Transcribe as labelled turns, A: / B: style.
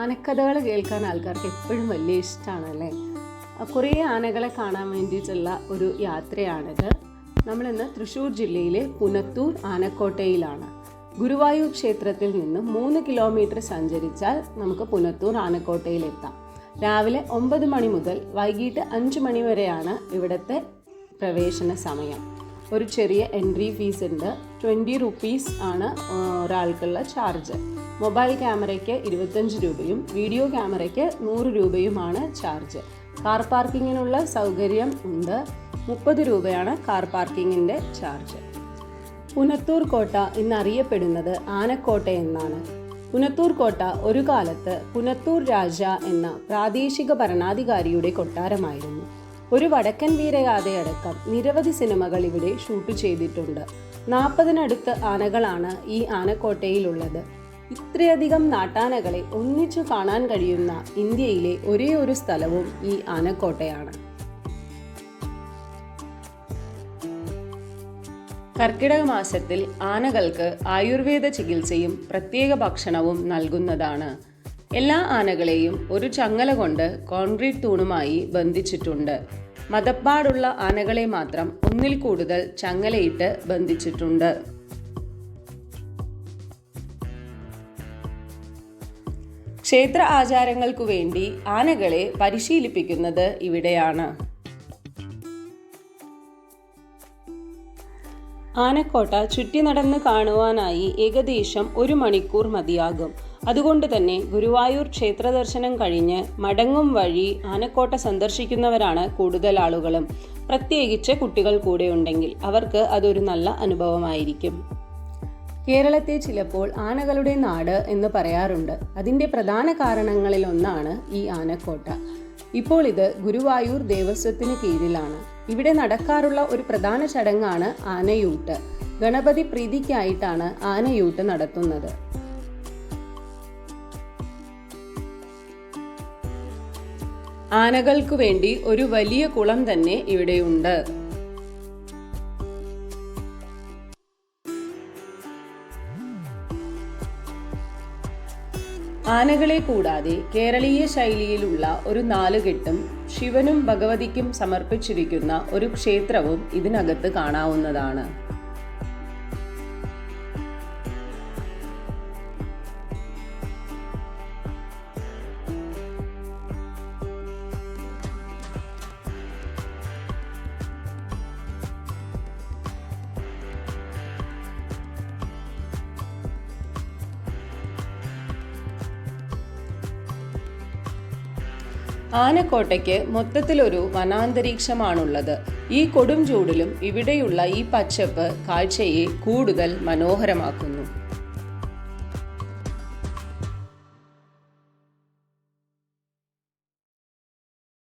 A: ആനക്കഥകൾ കേൾക്കാൻ ആൾക്കാർക്ക് എപ്പോഴും വലിയ ഇഷ്ടമാണല്ലേ. കുറേ ആനകളെ കാണാൻ വേണ്ടിയിട്ടുള്ള ഒരു യാത്രയാണിത്. നമ്മളിന്ന് തൃശ്ശൂർ ജില്ലയിലെ പുനത്തൂർ ആനക്കോട്ടയിലാണ്. ഗുരുവായൂർ ക്ഷേത്രത്തിൽ നിന്ന് 3 കിലോമീറ്റർ സഞ്ചരിച്ചാൽ നമുക്ക് പുനത്തൂർ ആനക്കോട്ടയിലെത്താം. രാവിലെ 9 മണി മുതൽ വൈകിട്ട് 5 മണി വരെയാണ് ഇവിടുത്തെ പ്രവേശന സമയം. ഒരു ചെറിയ എൻട്രി ഫീസ് ഉണ്ട്. 20 റുപ്പീസ് ആണ് ഒരാൾക്കുള്ള ചാർജ്. മൊബൈൽ ക്യാമറയ്ക്ക് 25 രൂപയും വീഡിയോ ക്യാമറയ്ക്ക് 100 രൂപയുമാണ് ചാർജ്. കാർ പാർക്കിങ്ങിനുള്ള സൗകര്യം ഉണ്ട്. 30 രൂപയാണ് കാർ പാർക്കിങ്ങിൻ്റെ ചാർജ്. പുനത്തൂർ കോട്ട ഇന്നറിയപ്പെടുന്നത് ആനക്കോട്ട എന്നാണ്. പുനത്തൂർ കോട്ട ഒരു കാലത്ത് പുനത്തൂർ രാജ എന്ന പ്രാദേശിക ഭരണാധികാരിയുടെ കൊട്ടാരമായിരുന്നു. ഒരു വടക്കൻ വീരഗാഥയടക്കം നിരവധി സിനിമകൾ ഇവിടെ ഷൂട്ട് ചെയ്തിട്ടുണ്ട്. 40-നടുത്ത് ആനകളാണ് ഈ ആനക്കോട്ടയിലുള്ളത്. ഇത്രയധികം നാട്ടാനകളെ ഒന്നിച്ചു കാണാൻ കഴിയുന്ന ഇന്ത്യയിലെ ഒരേ ഒരു സ്ഥലവും ഈ ആനക്കോട്ടയാണ്. കർക്കിടക മാസത്തിൽ ആനകൾക്ക് ആയുർവേദ ചികിത്സയും പ്രത്യേക ഭക്ഷണവും നൽകുന്നതാണ്. എല്ലാ ആനകളെയും ഒരു ചങ്ങല കൊണ്ട് കോൺക്രീറ്റ് തൂണുമായി ബന്ധിച്ചിട്ടുണ്ട്. മദപ്പാടുള്ള ആനകളെ മാത്രം ഒന്നിൽ കൂടുതൽ ചങ്ങലയിട്ട് ബന്ധിച്ചിട്ടുണ്ട്. ക്ഷേത്ര ആചാരങ്ങൾക്കു വേണ്ടി ആനകളെ പരിശീലിപ്പിക്കുന്നത് ഇവിടെയാണ്. ആനക്കോട്ട ചുറ്റി നടന്ന് കാണുവാനായി ഏകദേശം 1 മണിക്കൂർ മതിയാകും. അതുകൊണ്ട് തന്നെ ഗുരുവായൂർ ക്ഷേത്ര ദർശനം കഴിഞ്ഞ് മടങ്ങും വഴി ആനക്കോട്ട സന്ദർശിക്കുന്നവരാണ് കൂടുതൽ ആളുകളും. പ്രത്യേകിച്ച് കുട്ടികൾ കൂടെ ഉണ്ടെങ്കിൽ അവർക്ക് അതൊരു നല്ല അനുഭവമായിരിക്കും. കേരളത്തെ ചിലപ്പോൾ ആനകളുടെ നാട് എന്ന് പറയാറുണ്ട്. അതിൻ്റെ പ്രധാന കാരണങ്ങളിൽ ഒന്നാണ് ഈ ആനക്കോട്ട. ഇപ്പോൾ ഇത് ഗുരുവായൂർ ദേവസ്വത്തിന് കീഴിലാണ്. ഇവിടെ നടക്കാറുള്ള ഒരു പ്രധാന ചടങ്ങാണ് ആനയൂട്ട്. ഗണപതി പ്രീതിക്കായിട്ടാണ് ആനയൂട്ട് നടത്തുന്നത്. ആനകൾക്കു വേണ്ടി ഒരു വലിയ കുളം തന്നെ ഇവിടെയുണ്ട്. ആനകളെ കൂടാതെ കേരളീയ ശൈലിയിലുള്ള ഒരു നാലുകെട്ടും ശിവനും ഭഗവതിക്കും സമർപ്പിച്ചിരിക്കുന്ന ഒരു ക്ഷേത്രവും ഇതിനകത്ത് കാണാവുന്നതാണ്. ആനക്കോട്ടയ്ക്ക് മൊത്തത്തിലൊരു വനാന്തരീക്ഷമാണുള്ളത്. ഈ കൊടും ചൂടിലും ഇവിടെയുള്ള ഈ പച്ചപ്പ് കാഴ്ചയെ കൂടുതൽ മനോഹരമാക്കുന്നു.